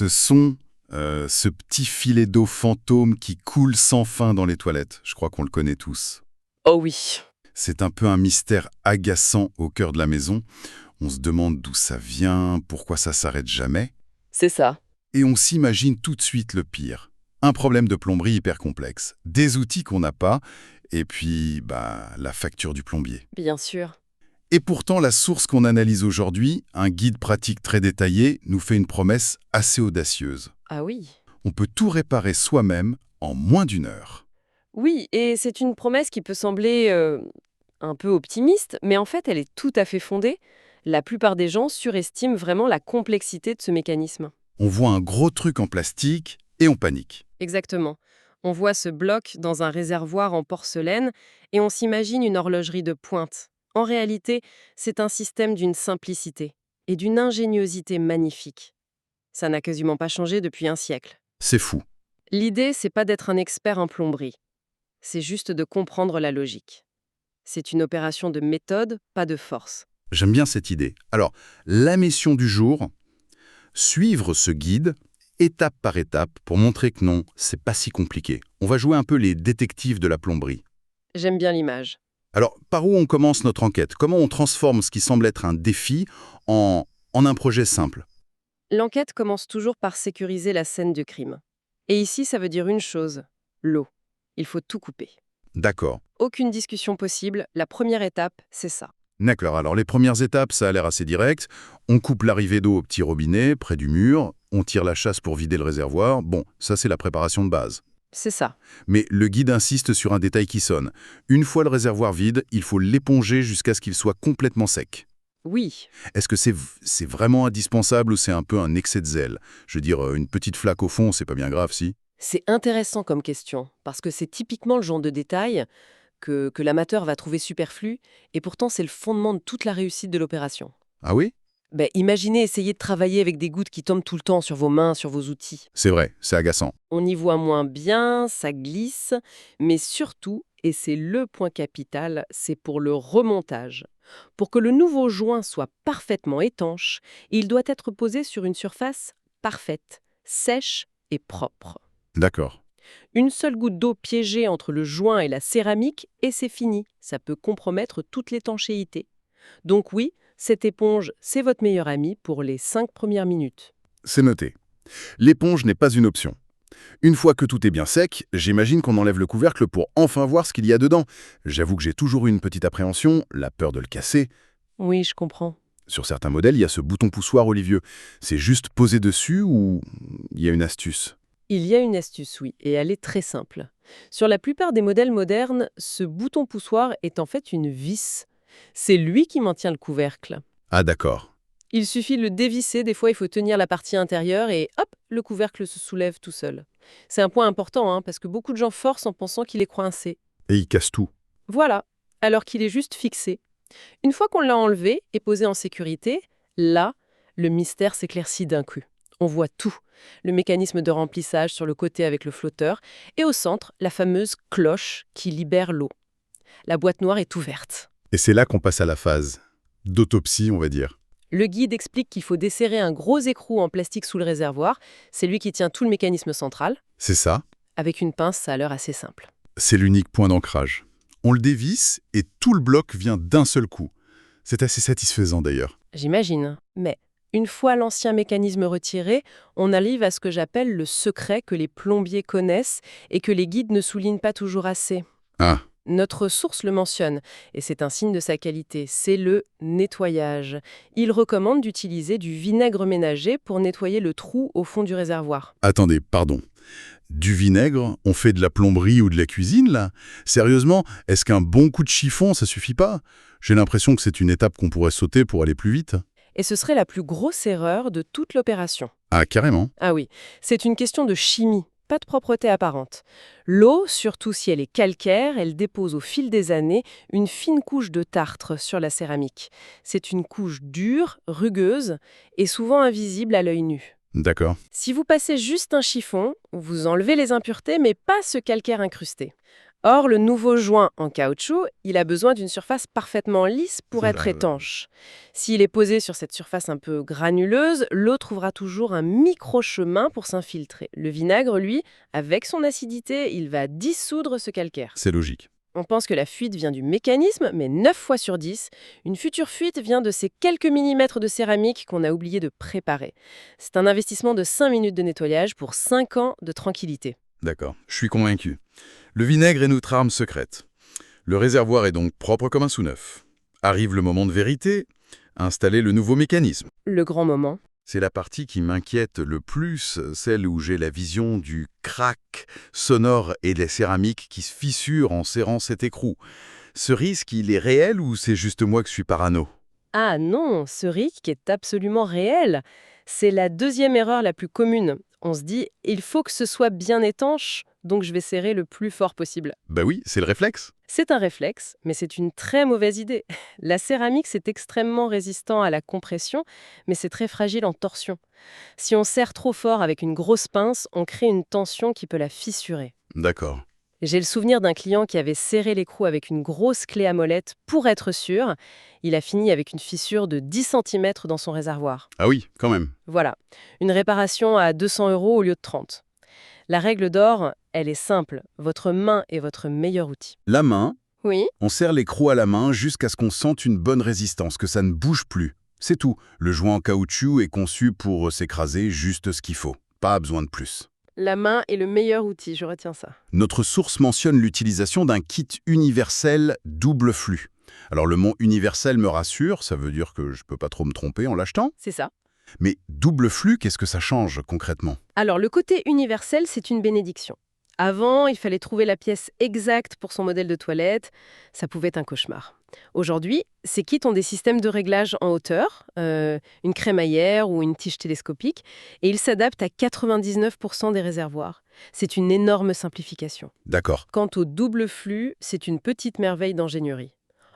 Ce son, ce petit filet d'eau fantôme qui coule sans fin dans les toilettes, je crois qu'on le connaît tous. Oh oui, C'est un peu un mystère agaçant au cœur de la maison. On se demande d'où ça vient, pourquoi ça s'arrête jamais. c'est ça. Et on s'imagine tout de suite le pire. Un problème de plomberie hyper complexe, des outils qu'on n'a pas, et puis, la facture du plombier. Bien sûr. Et pourtant, la source qu'on analyse aujourd'hui, un guide pratique très détaillé, nous fait une promesse assez audacieuse. Ah oui. On peut tout réparer soi-même en moins d'une heure. Oui, et c'est une promesse qui peut sembler un peu optimiste, mais en fait, elle est tout à fait fondée. La plupart des gens surestiment vraiment la complexité de ce mécanisme. On voit un gros truc en plastique et on panique. Exactement. On voit ce bloc dans un réservoir en porcelaine et on s'imagine une horlogerie de pointe. En réalité, c'est un système d'une simplicité et d'une ingéniosité magnifique. Ça n'a quasiment pas changé depuis un siècle. C'est fou. L'idée, c'est pas d'être un expert en plomberie. C'est juste de comprendre la logique. C'est une opération de méthode, pas de force. J'aime bien cette idée. Alors, la mission du jour, suivre ce guide étape par étape pour montrer que non, c'est pas si compliqué. On va jouer un peu les détectives de la plomberie. J'aime bien l'image. Alors, par où on commence notre enquête? Comment on transforme ce qui semble être un défi en un projet simple? L'enquête commence toujours par sécuriser la scène du crime. Et ici, ça veut dire une chose, l'eau. Il faut tout couper. D'accord. Aucune discussion possible, la première étape, c'est ça. D'accord, alors les premières étapes, ça a l'air assez direct. On coupe l'arrivée d'eau au petit robinet, près du mur, on tire la chasse pour vider le réservoir. Bon, ça c'est la préparation de base. C'est ça. Mais le guide insiste sur un détail qui sonne. Une fois le réservoir vide, il faut l'éponger jusqu'à ce qu'il soit complètement sec. Oui. Est-ce que c'est vraiment indispensable ou c'est un peu un excès de zèle? Je veux dire, une petite flaque au fond, c'est pas bien grave, si? C'est intéressant comme question, parce que c'est typiquement le genre de détail que l'amateur va trouver superflu, et pourtant c'est le fondement de toute la réussite de l'opération. Ah oui? Imaginez essayer de travailler avec des gouttes qui tombent tout le temps sur vos mains, sur vos outils. C'est vrai, c'est agaçant. On y voit moins bien, ça glisse, mais surtout, et c'est le point capital, c'est pour le remontage. Pour que le nouveau joint soit parfaitement étanche, il doit être posé sur une surface parfaite, sèche et propre. D'accord. Une seule goutte d'eau piégée entre le joint et la céramique et c'est fini. Ça peut compromettre toute l'étanchéité. Donc oui, cette éponge, c'est votre meilleur ami pour les 5 premières minutes. C'est noté. L'éponge n'est pas une option. Une fois que tout est bien sec, j'imagine qu'on enlève le couvercle pour enfin voir ce qu'il y a dedans. J'avoue que j'ai toujours eu une petite appréhension, la peur de le casser. Oui, je comprends. Sur certains modèles, il y a ce bouton poussoir olivieux. C'est juste posé dessus ou il y a une astuce? Il y a une astuce, oui, et elle est très simple. Sur la plupart des modèles modernes, ce bouton poussoir est en fait une vis. C'est lui qui maintient le couvercle. Ah d'accord. Il suffit de le dévisser, des fois il faut tenir la partie intérieure et hop, le couvercle se soulève tout seul. C'est un point important, parce que beaucoup de gens forcent en pensant qu'il est coincé. Et il casse tout. Voilà, alors qu'il est juste fixé. Une fois qu'on l'a enlevé et posé en sécurité, là, le mystère s'éclaircit d'un coup. On voit tout. Le mécanisme de remplissage sur le côté avec le flotteur et au centre, la fameuse cloche qui libère l'eau. La boîte noire est ouverte. Et c'est là qu'on passe à la phase d'autopsie, on va dire. Le guide explique qu'il faut desserrer un gros écrou en plastique sous le réservoir. C'est lui qui tient tout le mécanisme central. C'est ça. Avec une pince, ça a l'air assez simple. C'est l'unique point d'ancrage. On le dévisse et tout le bloc vient d'un seul coup. C'est assez satisfaisant d'ailleurs. J'imagine. Mais une fois l'ancien mécanisme retiré, on arrive à ce que j'appelle le secret que les plombiers connaissent et que les guides ne soulignent pas toujours assez. Ah, Notre source le mentionne, et c'est un signe de sa qualité, c'est le nettoyage. Il recommande d'utiliser du vinaigre ménager pour nettoyer le trou au fond du réservoir. attendez, pardon. Du vinaigre, on fait de la plomberie ou de la cuisine, là? Sérieusement, est-ce qu'un bon coup de chiffon, ça suffit pas? J'ai l'impression que c'est une étape qu'on pourrait sauter pour aller plus vite. Et ce serait la plus grosse erreur de toute l'opération. Ah, carrément. Ah oui, c'est une question de chimie, pas de propreté apparente. L'eau, surtout si elle est calcaire, elle dépose au fil des années une fine couche de tartre sur la céramique. C'est une couche dure, rugueuse et souvent invisible à l'œil nu. D'accord. Si vous passez juste un chiffon, vous enlevez les impuretés mais pas ce calcaire incrusté. Or, le nouveau joint en caoutchouc, il a besoin d'une surface parfaitement lisse pour C'est être vrai, ouais. étanche. S'il est posé sur cette surface un peu granuleuse, l'eau trouvera toujours un micro-chemin pour s'infiltrer. Le vinaigre, lui, avec son acidité, il va dissoudre ce calcaire. C'est logique. On pense que la fuite vient du mécanisme, mais 9 fois sur 10, une future fuite vient de ces quelques millimètres de céramique qu'on a oublié de préparer. C'est un investissement de 5 minutes de nettoyage pour 5 ans de tranquillité. D'accord, je suis convaincu. Le vinaigre est notre arme secrète. Le réservoir est donc propre comme un sous-neuf. Arrive le moment de vérité, installer le nouveau mécanisme. Le grand moment. C'est la partie qui m'inquiète le plus, celle où j'ai la vision du crack sonore et des céramiques qui se fissurent en serrant cet écrou. Ce risque, il est réel ou c'est juste moi que je suis parano? Ah non, ce risque est absolument réel. C'est la deuxième erreur la plus commune. On se dit, il faut que ce soit bien étanche, donc je vais serrer le plus fort possible. Bah oui, c'est le réflexe. C'est un réflexe, mais c'est une très mauvaise idée. La céramique, c'est extrêmement résistant à la compression, mais c'est très fragile en torsion. Si on serre trop fort avec une grosse pince, on crée une tension qui peut la fissurer. D'accord. J'ai le souvenir d'un client qui avait serré l'écrou avec une grosse clé à molette pour être sûr. Il a fini avec une fissure de 10 cm dans son réservoir. Ah oui, quand même. Voilà, une réparation à 200 € au lieu de 30. La règle d'or, elle est simple. Votre main est votre meilleur outil. La main, Oui. on serre l'écrou à la main jusqu'à ce qu'on sente une bonne résistance, que ça ne bouge plus. C'est tout. Le joint en caoutchouc est conçu pour s'écraser juste ce qu'il faut. Pas besoin de plus. La main est le meilleur outil, je retiens ça. Notre source mentionne l'utilisation d'un kit universel double flux. Alors le mot universel me rassure, ça veut dire que je peux pas trop me tromper en l'achetant. C'est ça. Mais double flux, qu'est-ce que ça change concrètement? Alors, le côté universel, c'est une bénédiction. Avant, il fallait trouver la pièce exacte pour son modèle de toilette. Ça pouvait être un cauchemar. Aujourd'hui, ces kits ont des systèmes de réglage en hauteur, une crémaillère ou une tige télescopique, et ils s'adaptent à 99% des réservoirs. C'est une énorme simplification. D'accord. Quant au double flux, c'est une petite merveille d'ingénierie.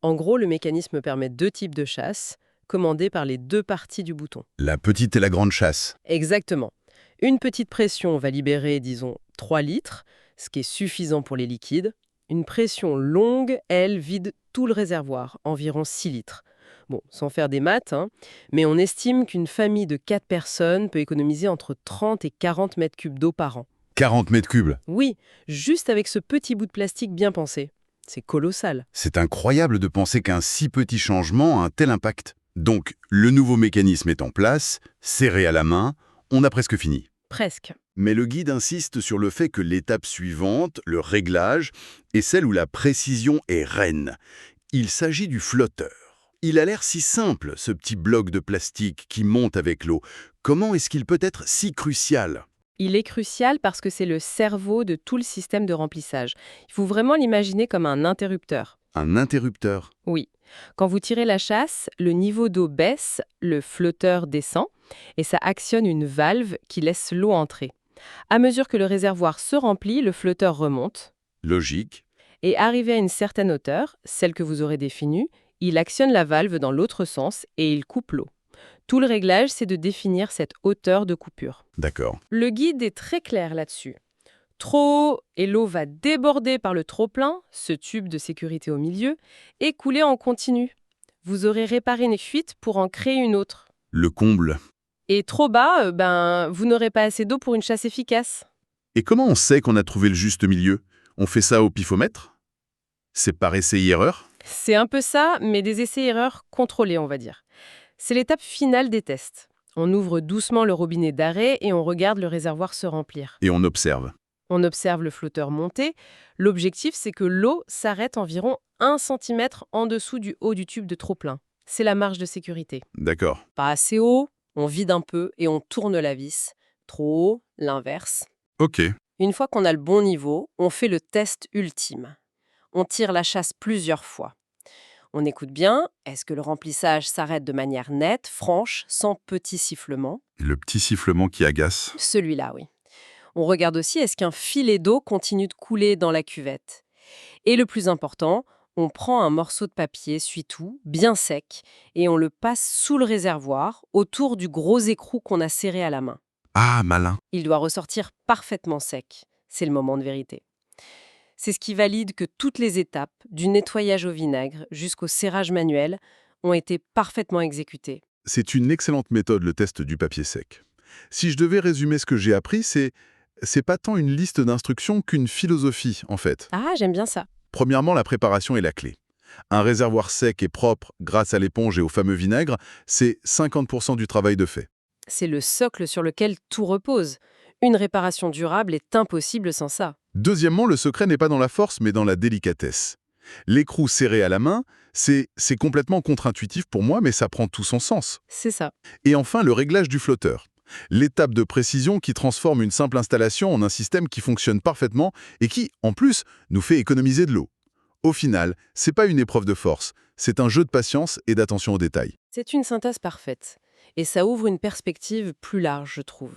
En gros, le mécanisme permet 2 types de chasse, commandés par les 2 parties du bouton. La petite et la grande chasse. Exactement. Une petite pression va libérer, disons, 3 litres, ce qui est suffisant pour les liquides. Une pression longue, elle, vide tout le réservoir, environ 6 litres. Bon, sans faire des maths, hein, mais on estime qu'une famille de 4 personnes peut économiser entre 30 et 40 mètres cubes d'eau par an. 40 mètres cubes. Oui, juste avec ce petit bout de plastique bien pensé. C'est colossal. C'est incroyable de penser qu'un si petit changement a un tel impact. Donc, le nouveau mécanisme est en place, serré à la main, on a presque fini. Presque. Mais le guide insiste sur le fait que l'étape suivante, le réglage, est celle où la précision est reine. Il s'agit du flotteur. Il a l'air si simple, ce petit bloc de plastique qui monte avec l'eau. Comment est-ce qu'il peut être si crucial? Il est crucial parce que c'est le cerveau de tout le système de remplissage. Il faut vraiment l'imaginer comme un interrupteur. Un interrupteur. Oui. Quand vous tirez la chasse, le niveau d'eau baisse, le flotteur descend, et ça actionne une valve qui laisse l'eau entrer. À mesure que le réservoir se remplit, le flotteur remonte, Logique. et arrivé à une certaine hauteur, celle que vous aurez définie, il actionne la valve dans l'autre sens et il coupe l'eau. Tout le réglage, c'est de définir cette hauteur de coupure. D'accord. Le guide est très clair là-dessus. Trop haut et l'eau va déborder par le trop-plein, ce tube de sécurité au milieu, et couler en continu. Vous aurez réparé une fuite pour en créer une autre. Le comble. Et trop bas, vous n'aurez pas assez d'eau pour une chasse efficace. Et comment on sait qu'on a trouvé le juste milieu? On fait ça au pifomètre? C'est par essai-erreur? C'est un peu ça, mais des essais-erreurs contrôlés, on va dire. C'est l'étape finale des tests. On ouvre doucement le robinet d'arrêt et on regarde le réservoir se remplir. Et on observe. On observe le flotteur monter. L'objectif, c'est que l'eau s'arrête environ 1 cm en dessous du haut du tube de trop-plein. C'est la marge de sécurité. D'accord. Pas assez haut, on vide un peu et on tourne la vis. Trop haut, l'inverse. Ok. Une fois qu'on a le bon niveau, on fait le test ultime. On tire la chasse plusieurs fois. On écoute bien, est-ce que le remplissage s'arrête de manière nette, franche, sans petits sifflements? Le petit sifflement qui agace. Celui-là, oui. On regarde aussi, est-ce qu'un filet d'eau continue de couler dans la cuvette? Et le plus important, on prend un morceau de papier essuie-tout, bien sec, et on le passe sous le réservoir, autour du gros écrou qu'on a serré à la main. Ah, malin. Il doit ressortir parfaitement sec. C'est le moment de vérité. C'est ce qui valide que toutes les étapes, du nettoyage au vinaigre jusqu'au serrage manuel, ont été parfaitement exécutées. C'est une excellente méthode, le test du papier sec. Si je devais résumer ce que j'ai appris, c'est pas tant une liste d'instructions qu'une philosophie, en fait. Ah, j'aime bien ça. Premièrement, la préparation est la clé. Un réservoir sec et propre, grâce à l'éponge et au fameux vinaigre, c'est 50% du travail de fait. C'est le socle sur lequel tout repose. Une réparation durable est impossible sans ça. Deuxièmement, le secret n'est pas dans la force, mais dans la délicatesse. L'écrou serré à la main, c'est complètement contre-intuitif pour moi, mais ça prend tout son sens. C'est ça. Et enfin, le réglage du flotteur. L'étape de précision qui transforme une simple installation en un système qui fonctionne parfaitement et qui, en plus, nous fait économiser de l'eau. Au final, c'est pas une épreuve de force, c'est un jeu de patience et d'attention aux détails. C'est une synthèse parfaite. Et ça ouvre une perspective plus large, je trouve.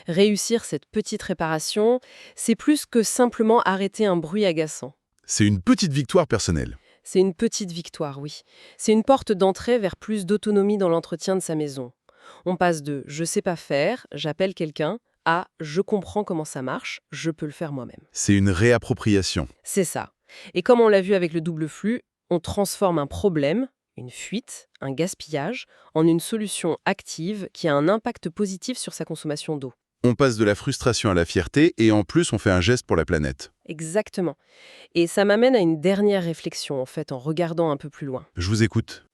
Réussir cette petite réparation, c'est plus que simplement arrêter un bruit agaçant. C'est une petite victoire personnelle. C'est une petite victoire, oui. C'est une porte d'entrée vers plus d'autonomie dans l'entretien de sa maison. On passe de « je sais pas faire, j'appelle quelqu'un » à « je comprends comment ça marche, je peux le faire moi-même ». C'est une réappropriation. C'est ça. Et comme on l'a vu avec le double flux, on transforme un problème, une fuite, un gaspillage, en une solution active qui a un impact positif sur sa consommation d'eau. On passe de la frustration à la fierté et en plus on fait un geste pour la planète. Exactement. Et ça m'amène à une dernière réflexion, en fait, en regardant un peu plus loin. Je vous écoute.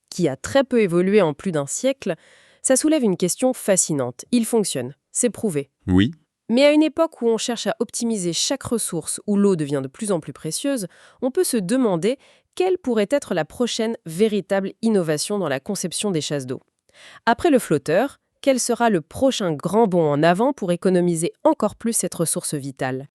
Qui a très peu évolué en plus d'un siècle, ça soulève une question fascinante. Il fonctionne, c'est prouvé. Oui. Mais à une époque où on cherche à optimiser chaque ressource, où l'eau devient de plus en plus précieuse, on peut se demander quelle pourrait être la prochaine véritable innovation dans la conception des chasses d'eau. Après le flotteur, quel sera le prochain grand bond en avant pour économiser encore plus cette ressource vitale ?